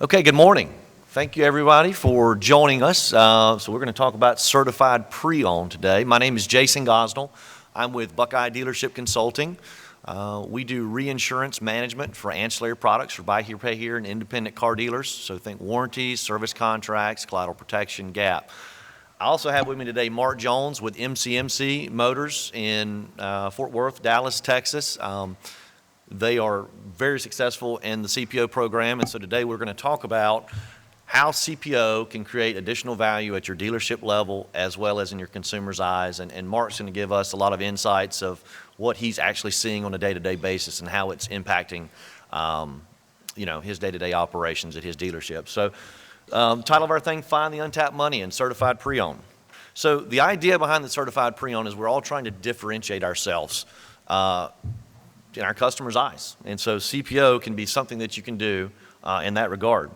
Okay, good morning. Thank you everybody for joining us. So we're going to talk about certified pre-owned today. My name is Jason Gosnell. I'm with Buckeye Dealership Consulting. We do reinsurance management for ancillary products for buy here, pay here, and independent car dealers. So think warranties, service contracts, collateral protection, GAP. I also have with me today Mark Jones with MCMC Motors in Fort Worth, Dallas, Texas. They are very successful in the CPO program, and so today we're going to talk about how CPO can create additional value at your dealership level as well as in your consumer's eyes. And Mark's going to give us a lot of insights of what he's actually seeing on a day-to-day basis and how it's impacting his day-to-day operations at his dealership. So title of our thing, Find the Untapped Money in Certified Pre-Owned. So the idea behind the certified pre-owned is we're all trying to differentiate ourselves in our customers' eyes. And so CPO can be something that you can do in that regard.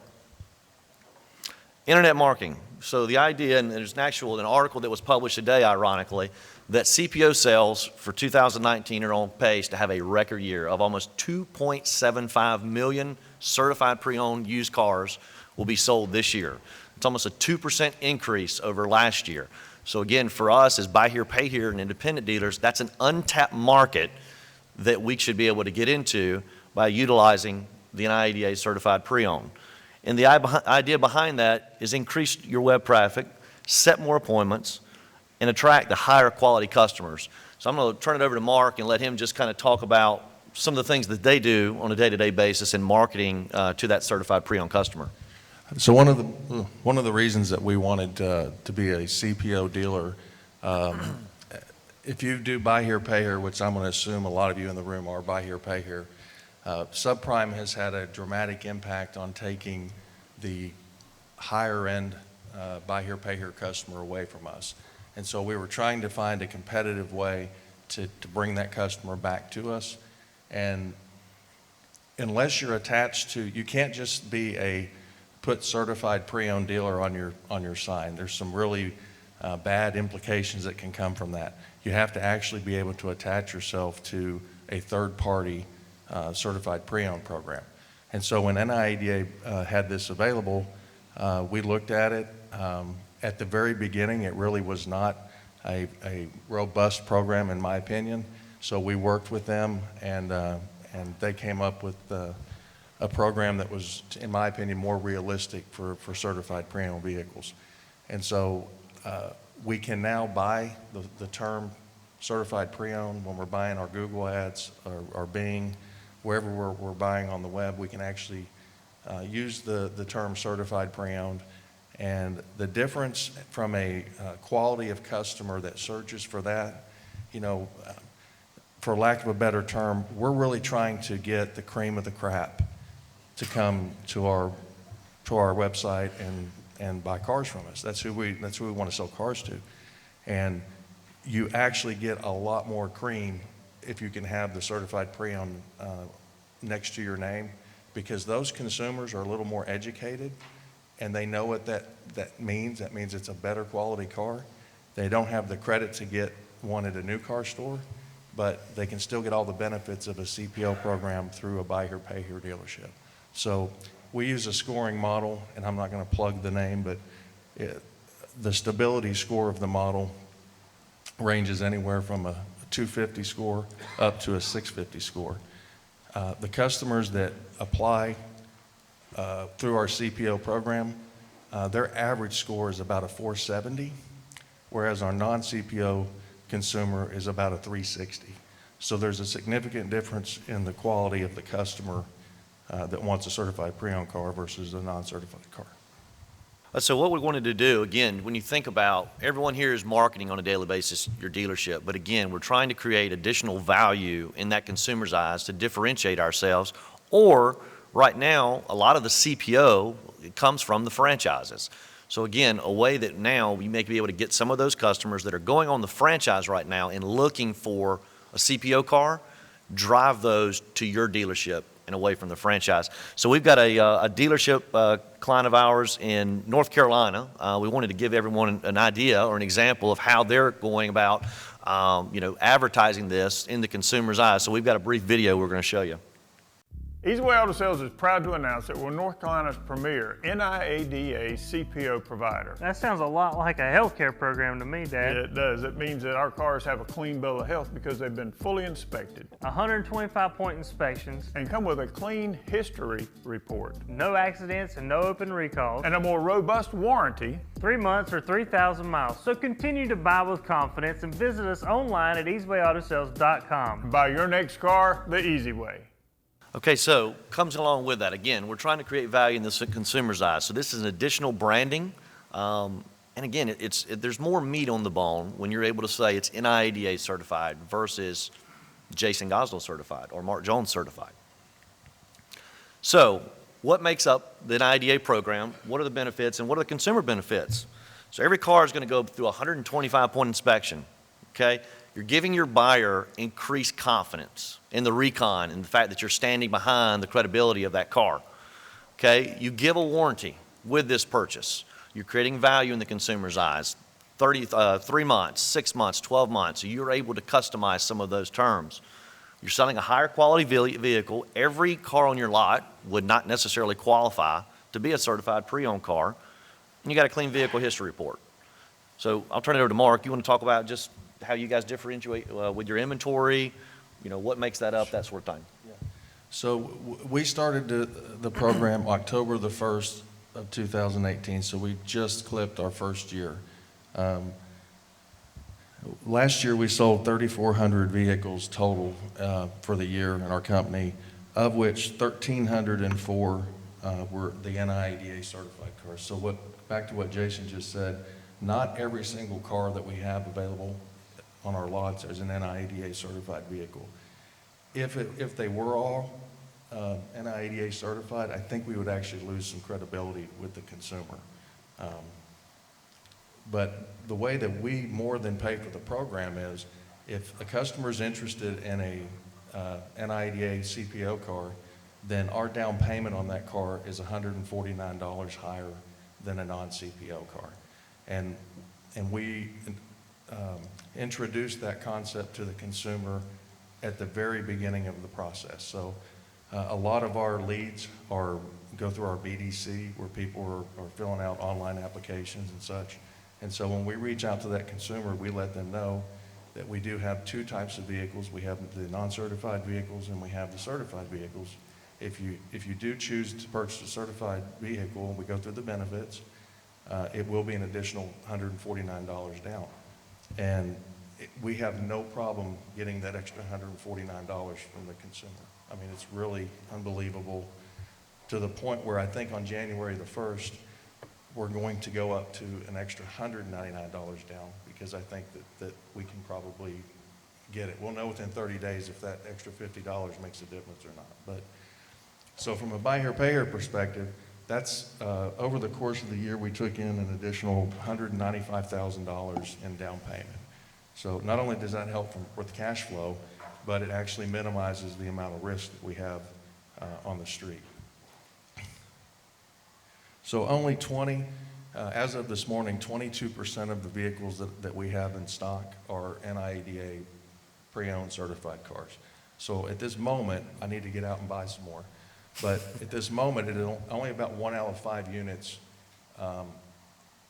Internet marketing. So the idea, and there's an article that was published today, ironically, that CPO sales for 2019 are on pace to have a record year of almost 2.75 million certified pre-owned used cars will be sold this year. It's almost a 2% increase over last year. So again, for us as buy here, pay here and independent dealers, that's an untapped market that we should be able to get into by utilizing the NIADA certified pre-owned. And the idea behind that is increase your web traffic, set more appointments, and attract the higher quality customers. So I'm going to turn it over to Mark and let him just kind of talk about some of the things that they do on a day-to-day basis in marketing to that certified pre-owned customer. So one of the reasons that we wanted to be a CPO dealer, if you do buy here, pay here, which I'm going to assume a lot of you in the room are buy here, pay here, subprime has had a dramatic impact on taking the higher end buy here, pay here customer away from us. And so we were trying to find a competitive way to bring that customer back to us. And unless you're attached to, you can't just be a put certified pre-owned dealer on your sign. There's some really bad implications that can come from that. You have to actually be able to attach yourself to a third-party certified pre-owned program. And so when NIADA had this available, we looked at it. At the very beginning, it really was not a robust program, in my opinion. So we worked with them, and they came up with a program that was, in my opinion, more realistic for certified pre-owned vehicles. And so we can now buy the term certified pre-owned when we're buying our Google ads or Bing, wherever we're buying on the web. We can actually use the term certified pre-owned. And the difference from a quality of customer that searches for that, for lack of a better term, we're really trying to get the cream of the crap to come to our website and buy cars from us. That's who we want to sell cars to. And you actually get a lot more cream if you can have the certified pre-owned next to your name, because those consumers are a little more educated and they know what that means. That means it's a better quality car. They don't have the credit to get one at a new car store, but they can still get all the benefits of a CPO program through a buy here, pay here dealership. So we use a scoring model, and I'm not going to plug the name, but the stability score of the model ranges anywhere from a 250 score up to a 650 score. The customers that apply through our CPO program, their average score is about a 470, whereas our non-CPO consumer is about a 360. So there's a significant difference in the quality of the customer that wants a certified pre-owned car versus a non-certified car. So what we wanted to do, again, when you think about, everyone here is marketing on a daily basis, your dealership, but again, we're trying to create additional value in that consumer's eyes to differentiate ourselves, or right now, a lot of the CPO comes from the franchises. So again, a way that now we may be able to get some of those customers that are going on the franchise right now and looking for a CPO car, drive those to your dealership and away from the franchise. So we've got a dealership client of ours in North Carolina. We wanted to give everyone an idea or an example of how they're going about advertising this in the consumer's eyes. So we've got a brief video we're going to show you. Easyway Auto Sales is proud to announce that we're North Carolina's premier NIADA CPO provider. That sounds a lot like a healthcare program to me, Dad. Yeah, it does. It means that our cars have a clean bill of health because they've been fully inspected 125-point inspections, and come with a clean history report no accidents and no open recalls, and a more robust warranty. 3 months or 3,000 miles. So continue to buy with confidence and visit us online at easywayautosales.com. Buy your next car the easy way. Okay, so comes along with that. Again, we're trying to create value in the consumer's eyes. So this is an additional branding. And again, there's more meat on the bone when you're able to say it's NIADA certified versus Jason Gosnell certified or Mark Jones certified. So what makes up the NIADA program? What are the benefits and what are the consumer benefits? So every car is going to go through a 125-point inspection, okay? You're giving your buyer increased confidence in the recon and the fact that you're standing behind the credibility of that car. Okay, you give a warranty with this purchase. You're creating value in the consumer's eyes. 3 months, 6 months, 12 months. So you're able to customize some of those terms. You're selling a higher quality vehicle. Every car on your lot would not necessarily qualify to be a certified pre-owned car. And you got a clean vehicle history report. So I'll turn it over to Mark. You want to talk about just how you guys differentiate with your inventory, what makes that up, that sort of thing. Yeah. So we started the program October the 1st of 2018, so we just clipped our first year. Last year we sold 3,400 vehicles total for the year in our company, of which 1,304 were the NIADA certified cars. So back to what Jason just said, not every single car that we have available on our lots as an NIADA certified vehicle. If they were all NIADA certified, I think we would actually lose some credibility with the consumer. But the way that we more than pay for the program is, if a customer is interested in a NIADA CPO car, then our down payment on that car is $149 higher than a non-CPO car. And we introduced that concept to the consumer at the very beginning of the process. So a lot of our leads go through our BDC, where people are filling out online applications and such. And so when we reach out to that consumer, we let them know that we do have two types of vehicles. We have the non-certified vehicles and we have the certified vehicles. If you do choose to purchase a certified vehicle and we go through the benefits, it will be an additional $149 down. And we have no problem getting that extra $149 from the consumer. I mean, it's really unbelievable, to the point where I think on January the 1st, we're going to go up to an extra $199 down, because I think that we can probably get it. We'll know within 30 days if that extra $50 makes a difference or not. But so from a buy here, pay here perspective, that's over the course of the year, we took in an additional $195,000 in down payment. So not only does that help with cash flow, but it actually minimizes the amount of risk that we have on the street. So only as of this morning, 22% of the vehicles that we have in stock are NIADA pre-owned certified cars. So at this moment, I need to get out and buy some more. But at this moment, only about 1 out of 5 units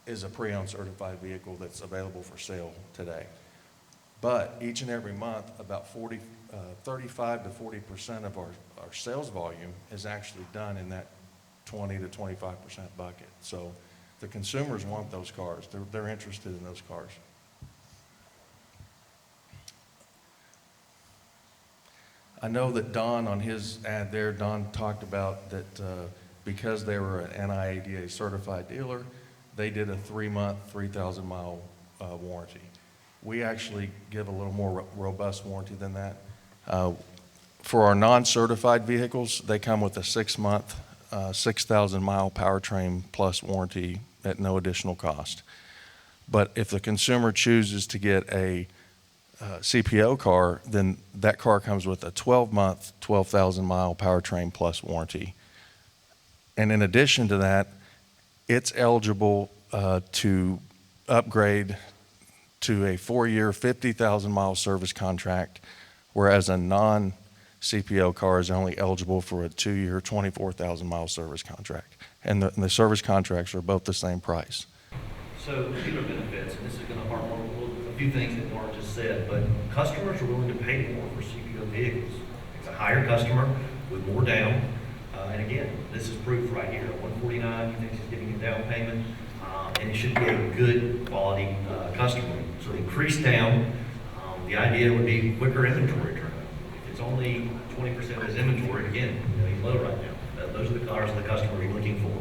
is a pre-owned certified vehicle that's available for sale today. But each and every month, about 35 to 40% of our sales volume is actually done in that 20 to 25% bucket. So the consumers want those cars. They're interested in those cars. I know that Don, on his ad there, Don talked about that because they were an NIADA certified dealer, they did a 3-month, 3,000-mile warranty. We actually give a little more robust warranty than that. For our non-certified vehicles, they come with a 6-month, 6,000-mile powertrain plus warranty at no additional cost. But if the consumer chooses to get a CPO car, then that car comes with a 12-month, 12,000-mile powertrain plus warranty. And in addition to that, it's eligible to upgrade to a 4-year, 50,000-mile service contract, whereas a CPO car is only eligible for a 2-year, 24,000-mile service contract. And the service contracts are both the same price. So dealer benefits, and this is going to harp on a few things that Mark just said, but customers are willing to pay more for CPO vehicles. It's a higher customer with more down. And again, this is proof right here. $149, he thinks he's getting a down payment, and it should be a good quality customer. So increased down, the idea would be quicker inventory turnover. If it's only 20% of his inventory, again, he's low right now. Those are the cars the customer is looking for.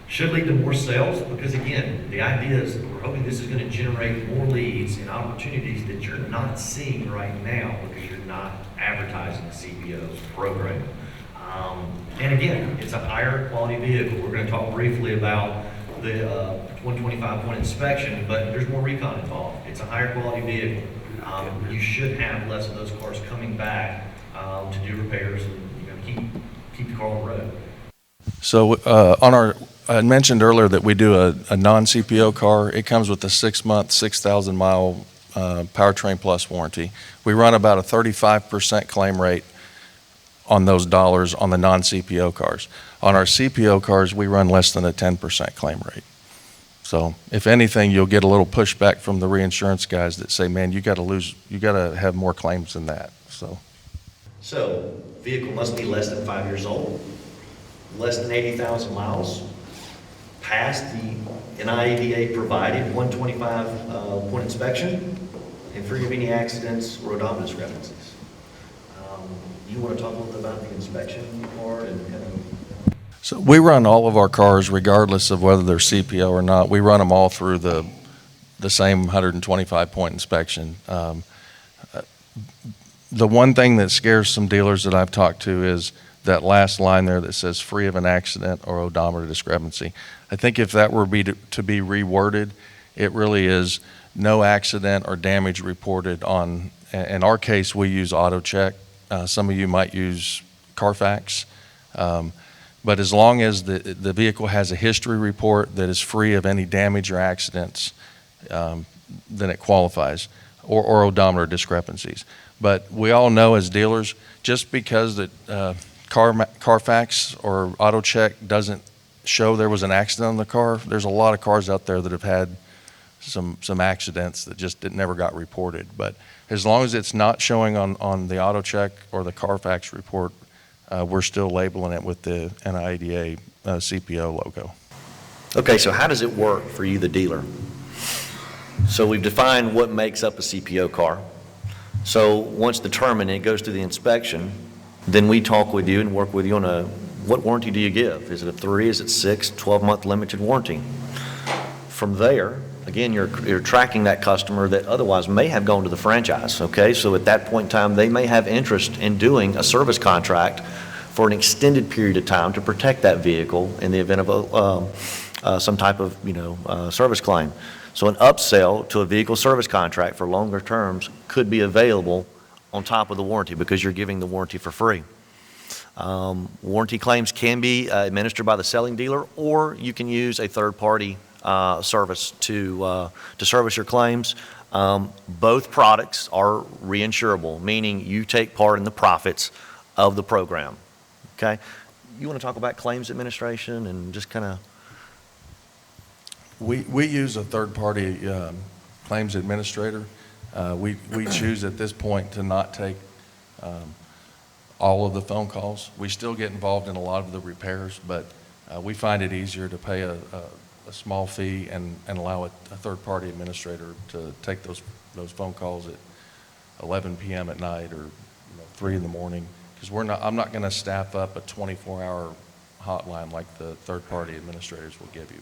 Should lead to more sales because, again, the idea is we're hoping this is going to generate more leads and opportunities that you're not seeing right now because you're not advertising the CPO program. And again, it's a higher quality vehicle. We're going to talk briefly about the 125-point inspection, but there's more recon involved. It's a higher quality vehicle. You should have less of those cars coming back to do repairs and keep the car on the road. So I mentioned earlier that we do a non-CPO car. It comes with a 6-month, 6,000-mile powertrain plus warranty. We run about a 35% claim rate on those dollars on the non-CPO cars. On our CPO cars, we run less than a 10% claim rate. So if anything, you'll get a little pushback from the reinsurance guys that say, man, you got to have more claims than that. So vehicle must be less than 5 years old, less than 80,000 miles, past the NIADA provided 125-point inspection, and free of any accidents or odometer discrepancies. You want to talk a little bit about the inspection part and kind of... So we run all of our cars, regardless of whether they're CPO or not. We run them all through the same 125-point inspection. The one thing that scares some dealers that I've talked to is that last line there that says free of an accident or odometer discrepancy. I think if that were to be reworded, it really is no accident or damage reported on. In our case, we use AutoCheck. Some of you might use Carfax. But as long as the vehicle has a history report that is free of any damage or accidents, then it qualifies, or odometer discrepancies. But we all know as dealers, just because that Carfax or AutoCheck doesn't show there was an accident on the car, there's a lot of cars out there that have had some accidents that just never got reported. But as long as it's not showing on the AutoCheck or the Carfax report, we're still labeling it with the NIADA CPO logo. Okay, so how does it work for you, the dealer? So we've defined what makes up a CPO car. So once determined, it goes through the inspection, then we talk with you and work with you on what warranty do you give? Is it a 3, is it 6, 12-month limited warranty? From there, again, you're tracking that customer that otherwise may have gone to the franchise, okay? So at that point in time, they may have interest in doing a service contract for an extended period of time to protect that vehicle in the event of some type of, service claim. So an upsell to a vehicle service contract for longer terms could be available on top of the warranty because you're giving the warranty for free. Warranty claims can be administered by the selling dealer, or you can use a third-party service to service your claims. Both products are reinsurable, meaning you take part in the profits of the program. Okay? You want to talk about claims administration and just kind of... We use a third-party claims administrator. We choose at this point to not take all of the phone calls. We still get involved in a lot of the repairs, but we find it easier to pay a small fee and allow a third-party administrator to take those phone calls at 11 p.m. at night or 3 in the morning, because I'm not going to staff up a 24-hour hotline like the third-party administrators will give you.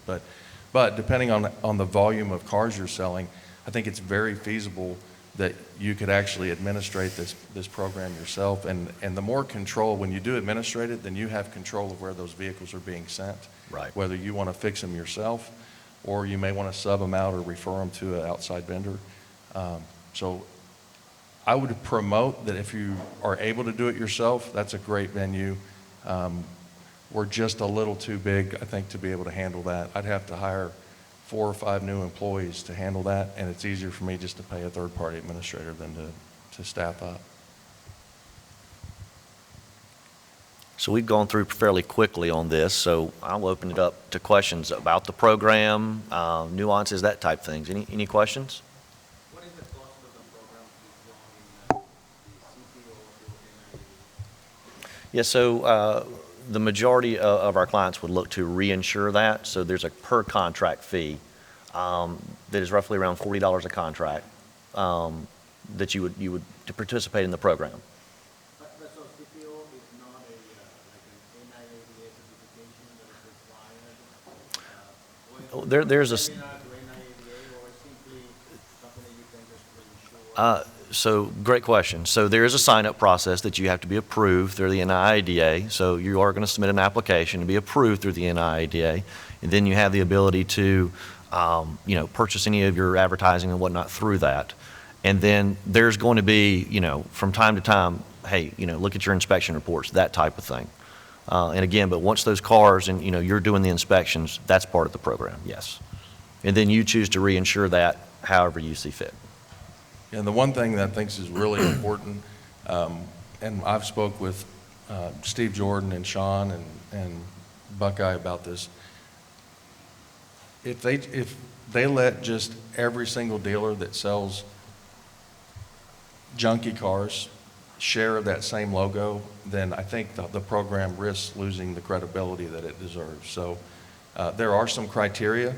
But depending on the volume of cars you're selling, I think it's very feasible that you could actually administrate this program yourself. And the more control, when you do administrate it, then you have control of where those vehicles are being sent. Right. Whether you want to fix them yourself, or you may want to sub them out or refer them to an outside vendor. So I would promote that if you are able to do it yourself, that's a great venue. We're just a little too big, I think, to be able to handle that. I'd have to hire 4 or 5 new employees to handle that, and it's easier for me just to pay a third-party administrator than to staff up. So we've gone through fairly quickly on this, so I'll open it up to questions about the program, nuances, that type of things. Any questions? What is the cost of the program to join the CPO to NIADA? Yeah, so the majority of our clients would look to reinsure that. So there's a per contract fee that is roughly around $40 a contract that you would to participate in the program. But so CPO is not a like an NIADA certification that is required. There's a To NIADA or simply something that you can just reinsure. So great question. So there is a sign-up process that you have to be approved through the NIADA. So you are going to submit an application to be approved through the NIADA, and then you have the ability to, purchase any of your advertising and whatnot through that. And then there's going to be, from time to time, hey, look at your inspection reports, that type of thing. And again, but once those cars and you're doing the inspections, that's part of the program. Yes. And then you choose to reinsure that however you see fit. And the one thing that I think is really important, and I've spoke with Steve Jordan and Sean and Buckeye about this. If they let just every single dealer that sells junky cars share of that same logo, then I think the program risks losing the credibility that it deserves. So there are some criteria.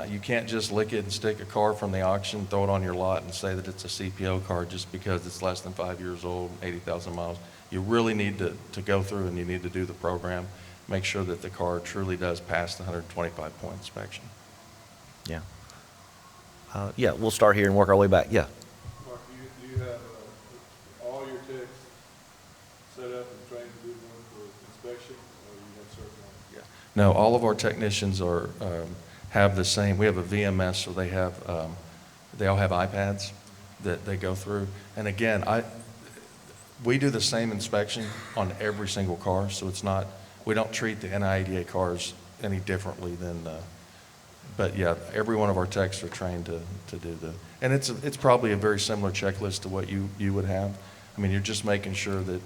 You can't just lick it and stick a car from the auction, throw it on your lot, and say that it's a CPO car just because it's less than 5 years old, 80,000 miles. You really need to go through and you need to do the program, make sure that the car truly does pass the 125-point inspection. Yeah. Yeah, we'll start here and work our way back. Yeah. Mark, do you have all your techs set up and trained to do one for inspection, or you have certain ones? Yeah. No, all of our technicians are have the same. We have a VMS, so they all have iPads that they go through. And again, we do the same inspection on every single car, so it's not. We don't treat the NIADA cars any differently than. But yeah, every one of our techs are trained to do the. And it's probably a very similar checklist to what you would have. I mean, you're just making sure that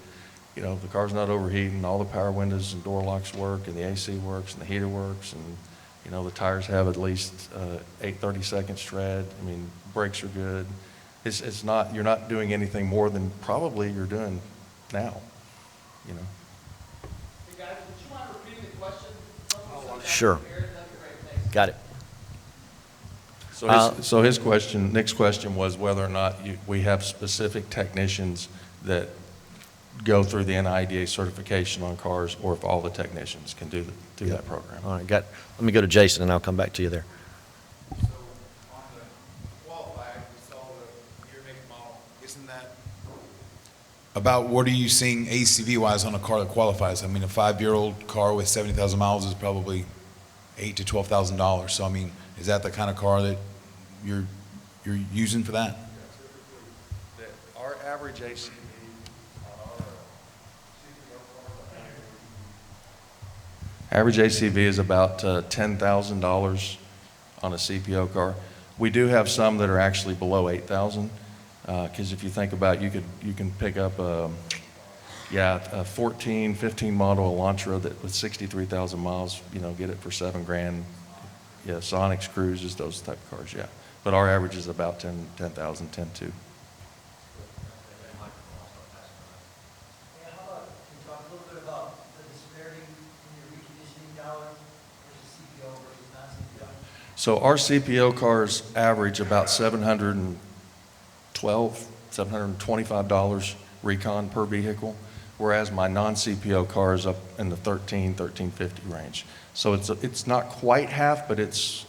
the car's not overheating, all the power windows and door locks work, and the AC works, and the heater works, and the tires have at least 8/32 tread. I mean, brakes are good. It's not, you're not doing anything more than probably you're doing now, Hey guys, would you mind repeating the question? Sure. That'd be great, thanks. Got it. So his question, Nick's question was whether or not we have specific technicians that go through the NIADA certification on cars, or if all the technicians can do that program. All right. Let me go to Jason, and I'll come back to you there. So on the qualified, we saw the year, make, and model. Isn't that about what are you seeing ACV-wise on a car that qualifies? I mean, a 5-year-old car with 70,000 miles is probably $8,000 to $12,000. So I mean, is that the kind of car that you're using for that? Our average ACV is about $10,000 on a CPO car. We do have some that are actually below $8,000, because if you think about it, you can pick up a 14, 15 model Elantra that with 63,000 miles, get it for $7,000. Yeah, Sonics, Cruises, those type of cars, yeah. But our average is about 10,000, 10,200. How about, can you talk a little bit about the disparity in your reconditioning dollars versus CPO versus non-CPO? So our CPO cars average about $725 recon per vehicle, whereas my non-CPO car is up in the $1,350 range. So it's not quite half, but it's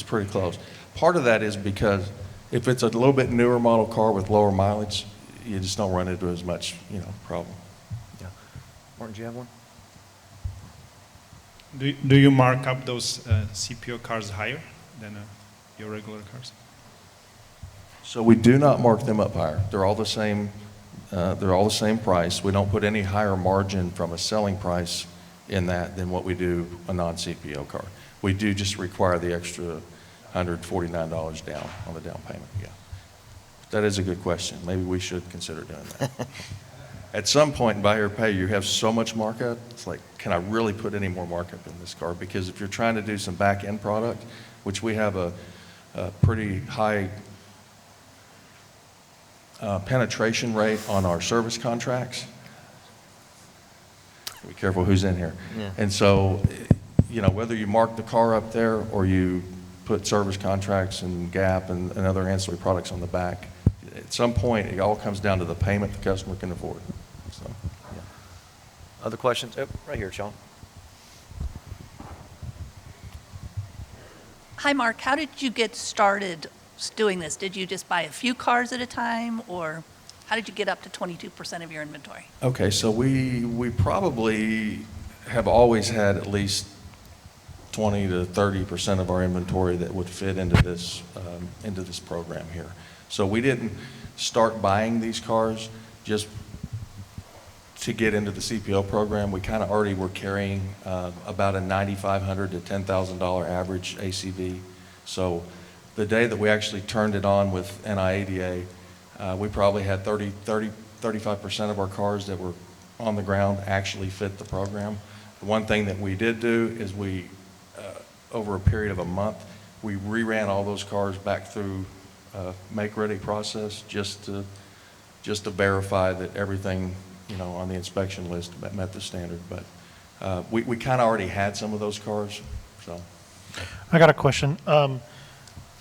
pretty close. Part of that is because if it's a little bit newer model car with lower mileage, you just don't run into as much, problem. Yeah. Martin, do you have one? Do you mark up those CPO cars higher than your regular cars? So we do not mark them up higher. They're all the same. They're all the same price. We don't put any higher margin from a selling price in that than what we do a non-CPO car. We do just require the extra $149 down on the down payment. Yeah, that is a good question. Maybe we should consider doing that. at some point in buy here pay, you have so much markup, it's like, can I really put any more markup in this car? Because if you're trying to do some back-end product, which we have a pretty high penetration rate on our service contracts. Be careful who's in here. Yeah. And so, whether you mark the car up there or you put service contracts and GAP and other ancillary products on the back, at some point, it all comes down to the payment the customer can afford. So, yeah. Other questions? Oh, right here, Sean. Hi, Mark. How did you get started doing this? Did you just buy a few cars at a time, or how did you get up to 22% of your inventory? Okay, so we probably have always had at least 20 to 30% of our inventory that would fit into this program here. So we didn't start buying these cars just to get into the CPO program. We kind of already were carrying about a $9,500 to $10,000 average ACV. So the day that we actually turned it on with NIADA, we probably had 35% of our cars that were on the ground actually fit the program. The one thing that we did do is we, over a period of a month, we reran all those cars back through make-ready process just to verify that everything, on the inspection list met the standard. But we kind of already had some of those cars, so. I got a question.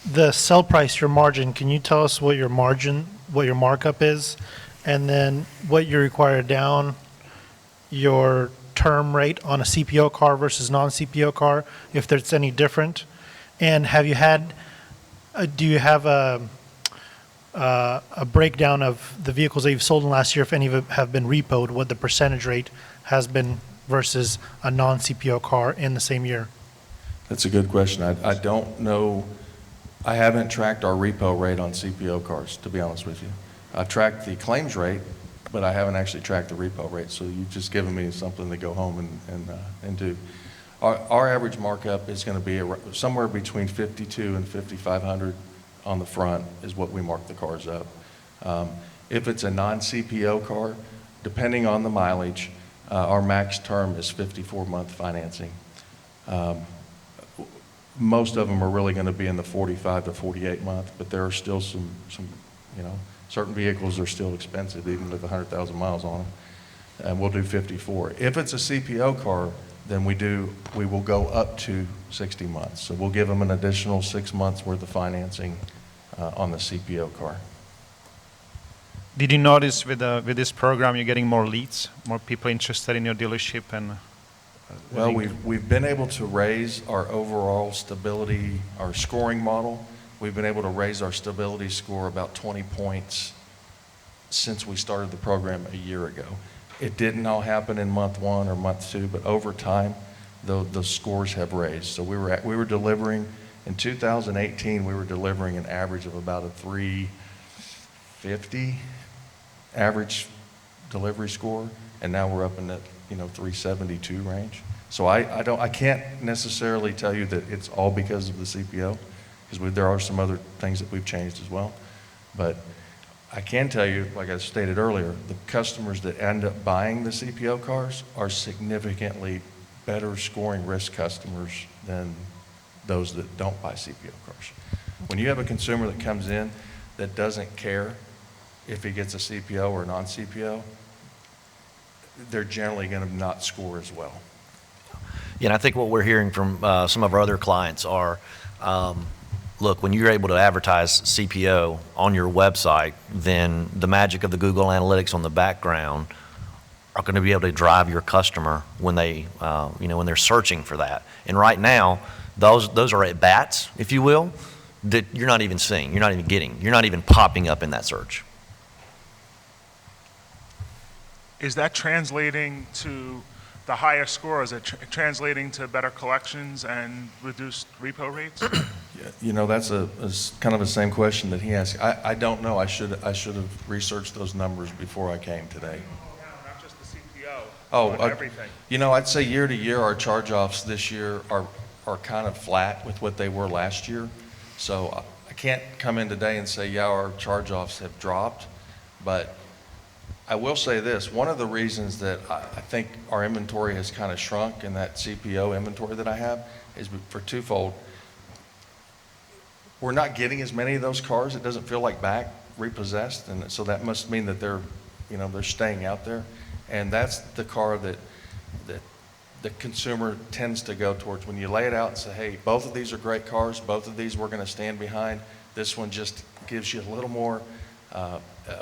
The sell price, your margin, can you tell us what your markup is, and then what you require down, your term rate on a CPO car versus non-CPO car, if there's any different? And have you had, do you have a breakdown of the vehicles that you've sold in last year, if any of them have been repoed, what the percentage rate has been versus a non-CPO car in the same year? That's a good question. I don't know. I haven't tracked our repo rate on CPO cars, to be honest with you. I've tracked the claims rate, but I haven't actually tracked the repo rate. So you've just given me something to go home and do. Our average markup is going to be somewhere between $5,200 and $5,500 on the front is what we mark the cars up. If it's a non-CPO car, depending on the mileage, our max term is 54-month financing. Most of them are really going to be in the 45 to 48 month, but there are still some certain vehicles are still expensive, even with 100,000 miles on them, and we'll do 54. If it's a CPO car, then we will go up to 60 months. So we'll give them an additional 6 months worth of financing on the CPO car. Did you notice with this program you're getting more leads, more people interested in your dealership? And well, we've been able to raise our overall stability, our scoring model. We've been able to raise our stability score about 20 points since we started the program a year ago. It didn't all happen in month 1 or month 2, but over time, the scores have raised. So we were delivering, in 2018, we were delivering an average of about a 350 average delivery score, and now we're up in that 372 range. So I can't necessarily tell you that it's all because of the CPO, because there are some other things that we've changed as well. But I can tell you, like I stated earlier, the customers that end up buying the CPO cars are significantly better scoring risk customers than those that don't buy CPO cars. When you have a consumer that comes in that doesn't care if he gets a CPO or a non-CPO, they're generally going to not score as well. Yeah, and I think what we're hearing from some of our other clients are, look, when you're able to advertise CPO on your website, then the magic of the Google Analytics on the background are going to be able to drive your customer when they, when they're searching for that. And right now, those are at bats, if you will, that you're not even seeing, you're not even getting, you're not even popping up in that search. Is that translating to the higher score? Is it translating to better collections and reduced repo rates? Yeah, that's kind of the same question that he asked. I don't know. I should have researched those numbers before I came today. Not just the CPO, but everything. I'd say year to year, our charge-offs this year are kind of flat with what they were last year. So I can't come in today and say, yeah, our charge-offs have dropped, but I will say this, one of the reasons that I think our inventory has kind of shrunk in that CPO inventory that I have is for twofold. We're not getting as many of those cars. It doesn't feel like back repossessed, and so that must mean that they're staying out there. And that's the car that the consumer tends to go towards. When you lay it out and say, hey, both of these are great cars, both of these we're going to stand behind, this one just gives you a little more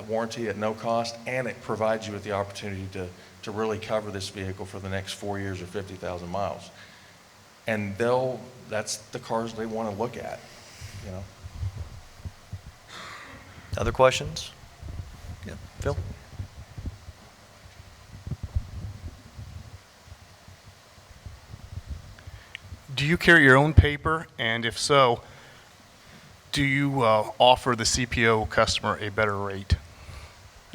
warranty at no cost, and it provides you with the opportunity to really cover this vehicle for the next 4 years or 50,000 miles. And that's the cars they want to look at, you know. Other questions? Yeah, Phil? Do you carry your own paper? And if so, do you offer the CPO customer a better rate?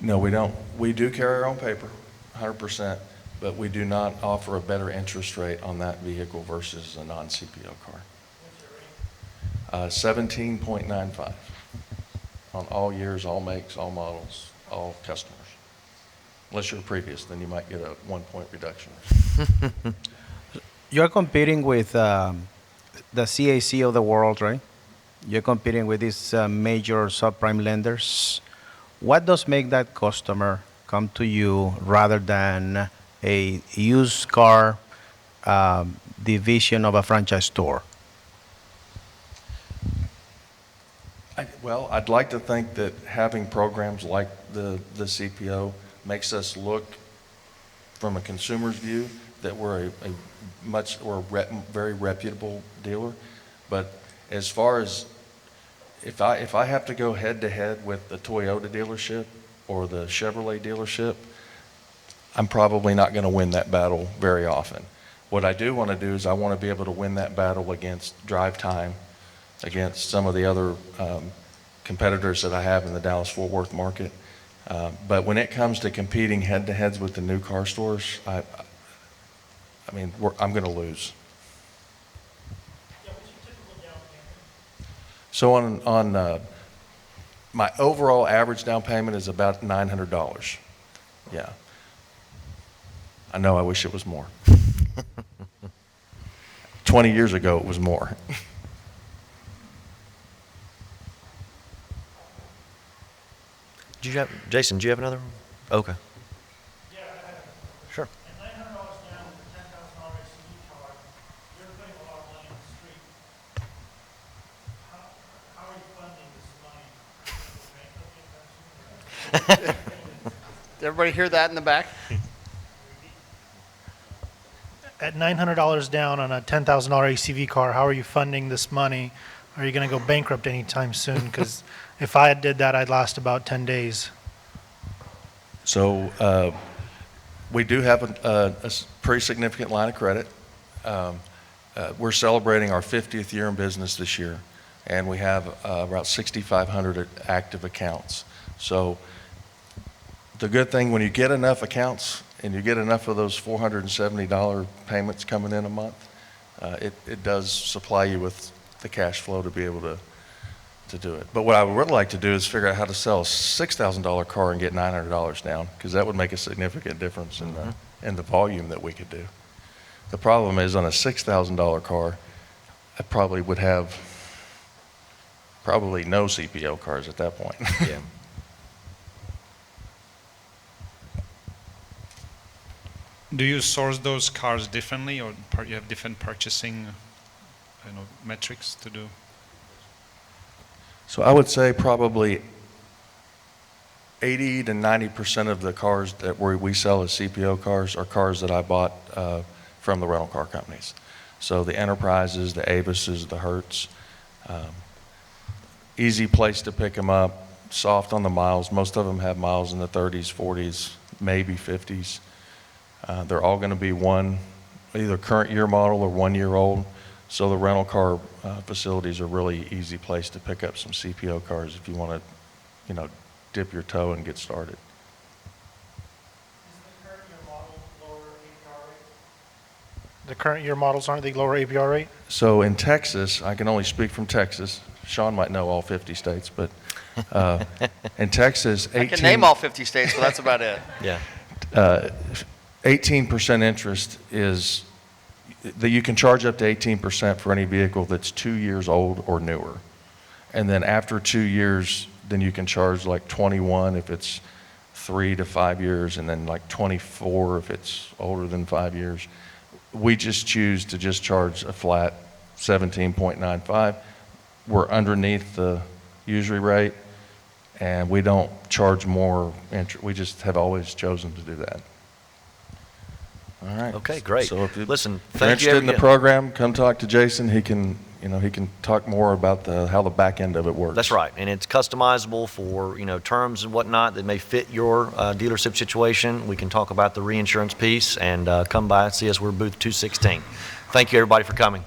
No, we don't. We do carry our own paper, 100%, but we do not offer a better interest rate on that vehicle versus a non-CPO car. 17.95 on all years, all makes, all models, all customers. Unless you're previous, then you might get a 1-point reduction. You're competing with the CAC of the world, right? You're competing with these major subprime lenders. What does make that customer come to you rather than a used car division of a franchise store? Well, I'd like to think that having programs like the CPO makes us look from a consumer's view that we're very reputable dealer. But as far as if I have to go head to head with the Toyota dealership or the Chevrolet dealership, I'm probably not going to win that battle very often. What I do want to do is I want to be able to win that battle against drive time, against some of the other competitors that I have in the Dallas-Fort Worth market. But when it comes to competing head-to-heads with the new car stores, I'm going to lose. So on my overall average down payment is about $900. Yeah. I know, I wish it was more. 20 years ago, it was more. Jason, do you have another one? Okay. Yeah, I have. Sure. At $900 down with a $10,000 SUV car, you're putting a lot of money in the street. How are you funding this money? Did everybody hear that in the back? At $900 down on a $10,000 ACV car, how are you funding this money? Are you going to go bankrupt anytime soon? Because if I did that, I'd last about 10 days. So we do have a pretty significant line of credit. We're celebrating our 50th year in business this year, and we have about 6,500 active accounts. So the good thing, when you get enough accounts and you get enough of those $470 payments coming in a month, it does supply you with the cash flow to be able to do it. But what I would really like to do is figure out how to sell a $6,000 car and get $900 down, because that would make a significant difference in the volume that we could do. The problem is, on a $6,000 car, I probably would have no CPO cars at that point. Yeah. Do you source those cars differently, or you have different purchasing metrics to do? So I would say probably 80 to 90% of the cars that we sell as CPO cars are cars that I bought from the rental car companies. So the Enterprises, the Avises, the Hertz. Easy place to pick them up, soft on the miles. Most of them have miles in the 30s, 40s, maybe 50s. They're all going to be either current year model or 1 year old. So the rental car facilities are really easy place to pick up some CPO cars if you want to, dip your toe and get started. The current year models, aren't they lower APR rate? So in Texas, I can only speak from Texas. Sean might know all 50 states, but in Texas, 18... I can name all 50 states, but that's about it. Yeah. 18% interest is that you can charge up to 18% for any vehicle that's 2 years old or newer. And then after 2 years, then you can charge like 21 if it's 3 to 5 years, and then like 24 if it's older than 5 years. We just choose to just charge a flat 17.95. We're underneath the usury rate, and we don't charge more interest. We just have always chosen to do that. All right. Okay, great. So if Listen, you're thank you interested in the again. program, come talk to Jason. He can talk more about how the back end of it works. That's right, and it's customizable for, terms and whatnot that may fit your dealership situation. We can talk about the reinsurance piece, and come by and see us. We're booth 216. Thank you, everybody, for coming.